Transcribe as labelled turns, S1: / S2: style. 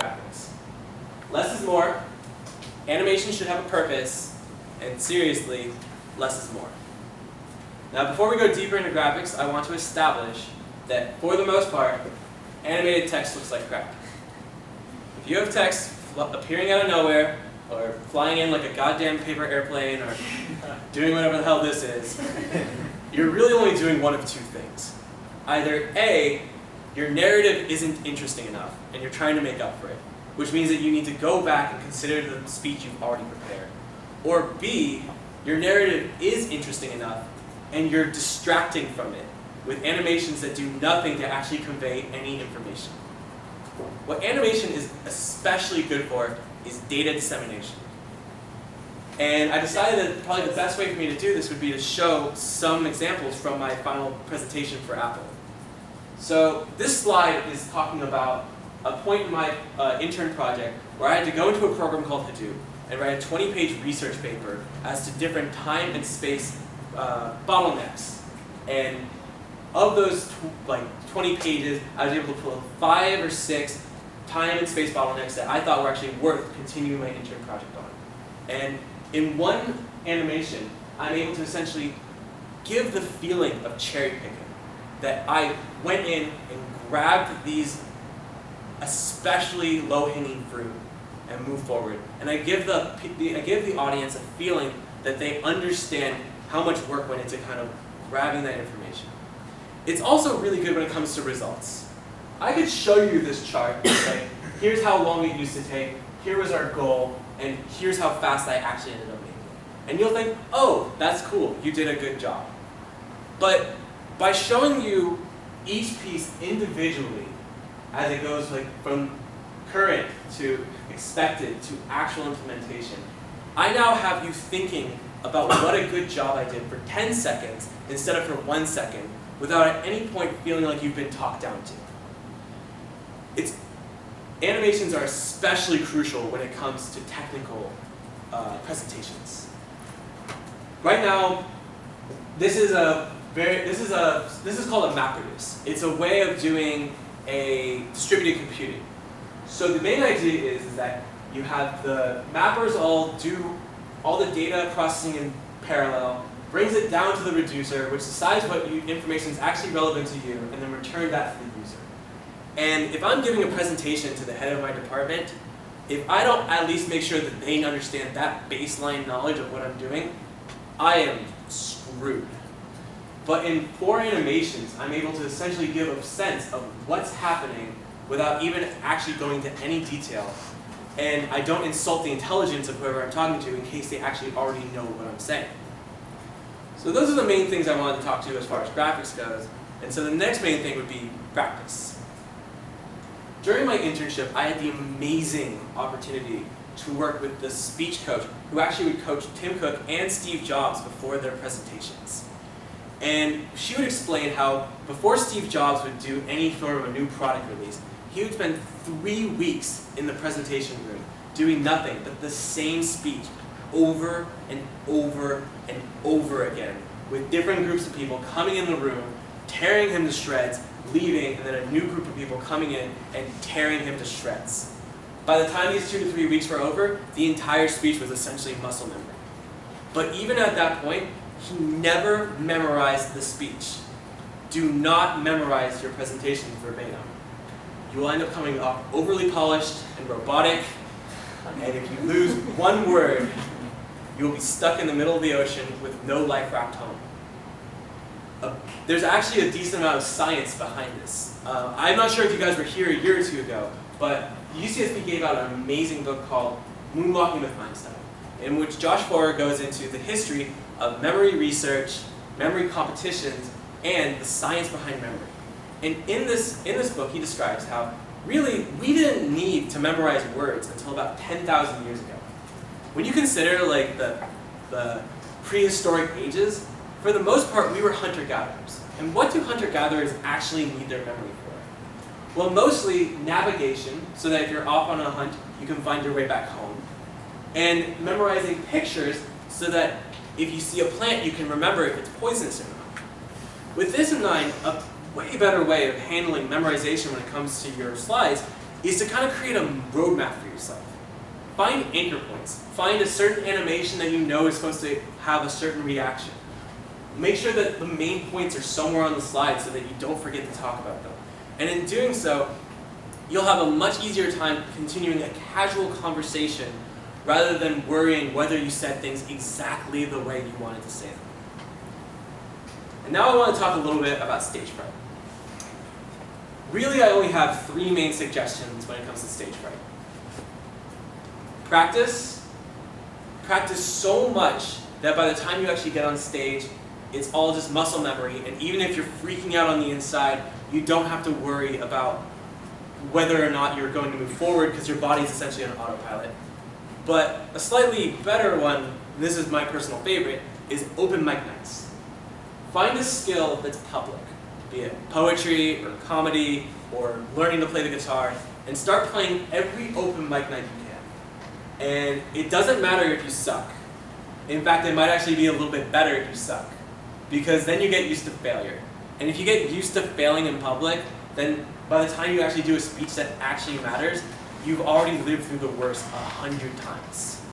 S1: graphics. Less is more, animation should have a purpose, and seriously, less is more. Now before we go deeper into graphics, I want to establish that for the most part, animated text looks like crap. If you have text appearing out of nowhere, or flying in like a goddamn paper airplane, or doing whatever the hell this is, you're really only doing one of two things. Either A, your narrative isn't interesting enough, and you're trying to make up for it, which means that you need to go back and consider the speech you've already prepared. Or B, your narrative is interesting enough, and you're distracting from it with animations that do nothing to actually convey any information. What animation is especially good for is data dissemination. And I decided that probably the best way for me to do this would be to show some examples from my final presentation for Apple. So this slide is talking about a point in my intern project where I had to go into a program called Hadoop and write a 20-page research paper as to different time and space bottlenecks. And of those 20 pages, I was able to pull 5 or 6 time and space bottlenecks that I thought were actually worth continuing my intern project on. And in one animation, I'm able to essentially give the feeling of cherry picking. That I went in and grabbed these especially low-hanging fruit and moved forward. And I give the audience a feeling that they understand how much work went into kind of grabbing that information. It's also really good when it comes to results. I could show you this chart and say, here's how long it used to take, here was our goal, and here's how fast I actually ended up making it. And you'll think, oh, that's cool, you did a good job. But by showing you each piece individually as it goes from current to expected to actual implementation, I now have you thinking about what a good job I did for 10 seconds instead of for 1 second without at any point feeling like you've been talked down to. Animations are especially crucial when it comes to technical presentations. Right now, this is called a MapReduce. It's a way of doing a distributed computing. So the main idea is that you have the mappers all do all the data processing in parallel, brings it down to the reducer, which decides what information is actually relevant to you, and then return that to the user. And if I'm giving a presentation to the head of my department, if I don't at least make sure that they understand that baseline knowledge of what I'm doing, I am screwed. But in 4 animations, I'm able to essentially give a sense of what's happening without even actually going into any detail. And I don't insult the intelligence of whoever I'm talking to in case they actually already know what I'm saying. So those are the main things I wanted to talk to you as far as graphics goes. And so the next main thing would be practice. During my internship, I had the amazing opportunity to work with the speech coach who actually would coach Tim Cook and Steve Jobs before their presentations. And she would explain how before Steve Jobs would do any sort of a new product release, he would spend 3 weeks in the presentation room doing nothing but the same speech over and over and over again with different groups of people coming in the room, tearing him to shreds, leaving, and then a new group of people coming in and tearing him to shreds. By the time these 2 to 3 weeks were over, the entire speech was essentially muscle memory. But even at that point, he never memorized the speech. Do not memorize your presentation verbatim. You will end up coming off overly polished and robotic, and if you lose one word, you will be stuck in the middle of the ocean with no life raft home. There's actually a decent amount of science behind this. I'm not sure if you guys were here a year or 2 ago, but UCSB gave out an amazing book called Moonwalking with Einstein, in which Josh Forer goes into the history of memory research, memory competitions, and the science behind memory. And in this book, he describes how really we didn't need to memorize words until about 10,000 years ago. When you consider the prehistoric ages, for the most part, we were hunter-gatherers. And what do hunter-gatherers actually need their memory for? Well, mostly navigation, so that if you're off on a hunt, you can find your way back home. And memorizing pictures, so that if you see a plant, you can remember if it's poisonous or not. With this in mind, a way better way of handling memorization when it comes to your slides is to kind of create a roadmap for yourself. Find anchor points. Find a certain animation that you know is supposed to have a certain reaction. Make sure that the main points are somewhere on the slide so that you don't forget to talk about them. And in doing so, you'll have a much easier time continuing a casual conversation rather than worrying whether you said things exactly the way you wanted to say them. And now I want to talk a little bit about stage fright. Really, I only have 3 main suggestions when it comes to stage fright. Practice. Practice so much that by the time you actually get on stage, it's all just muscle memory, and even if you're freaking out on the inside, you don't have to worry about whether or not you're going to move forward because your body's essentially on autopilot. But a slightly better one, this is my personal favorite, is open mic nights. Find a skill that's public, be it poetry or comedy or learning to play the guitar, and start playing every open mic night you can. And it doesn't matter if you suck. In fact, it might actually be a little bit better if you suck, because then you get used to failure. And if you get used to failing in public, then by the time you actually do a speech that actually matters, you've already lived through the worst 100 times.